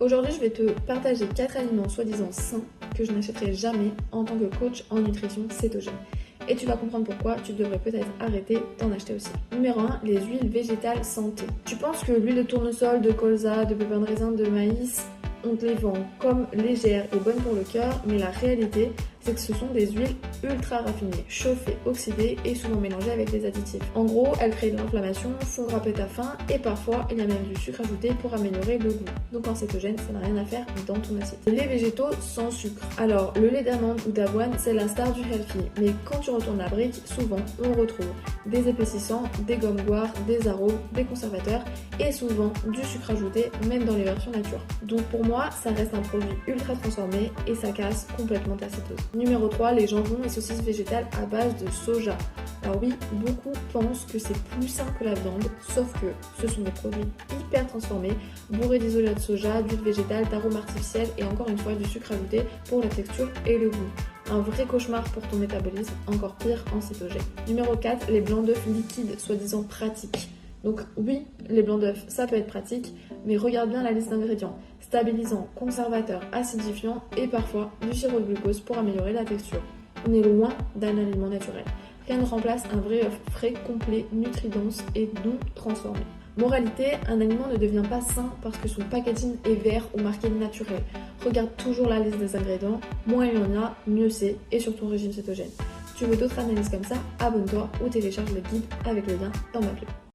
Aujourd'hui, je vais te partager 4 aliments soi-disant sains que je n'achèterai jamais en tant que coach en nutrition cétogène. Et tu vas comprendre pourquoi tu devrais peut-être arrêter d'en acheter aussi. Numéro 1, les huiles végétales santé. Tu penses que l'huile de tournesol, de colza, de pépins de raisin, de maïs, on te les vend comme légères et bonnes pour le cœur, mais la réalité, c'est que ce sont des huiles ultra raffinées, chauffées, oxydées et souvent mélangées avec des additifs. En gros, elles créent de l'inflammation, font grimper ta faim et parfois il y a même du sucre ajouté pour améliorer le goût. Donc en cétogène, ça n'a rien à faire dans ton assiette. Les végétaux sans sucre. Alors, le lait d'amande ou d'avoine, c'est la star du healthy, mais quand tu retournes la brique, souvent on retrouve des épaississants, des gommes goires, des arômes, des conservateurs et souvent du sucre ajouté, même dans les versions nature. Donc pour moi, ça reste un produit ultra transformé et ça casse complètement ta cétose. Numéro 3, les jambons et saucisses végétales à base de soja. Alors oui, beaucoup pensent que c'est plus sain que la viande, sauf que ce sont des produits hyper transformés, bourrés d'isolat de soja, d'huile végétale, d'arômes artificiels et encore une fois du sucre ajouté pour la texture et le goût. Un vrai cauchemar pour ton métabolisme, encore pire en cétogène. Numéro 4, les blancs d'œufs liquides, soi-disant pratiques. Donc oui, les blancs d'œufs, ça peut être pratique, mais regarde bien la liste d'ingrédients. Stabilisant, conservateur, acidifiant et parfois du sirop de glucose pour améliorer la texture. On est loin d'un aliment naturel. Rien ne remplace un vrai œuf frais, complet, nutridense et non transformé. Moralité, un aliment ne devient pas sain parce que son packaging est vert ou marqué naturel. Regarde toujours la liste des ingrédients, moins il y en a, mieux c'est, et sur ton régime cétogène. Si tu veux d'autres analyses comme ça, abonne-toi ou télécharge le guide avec le lien dans ma bio.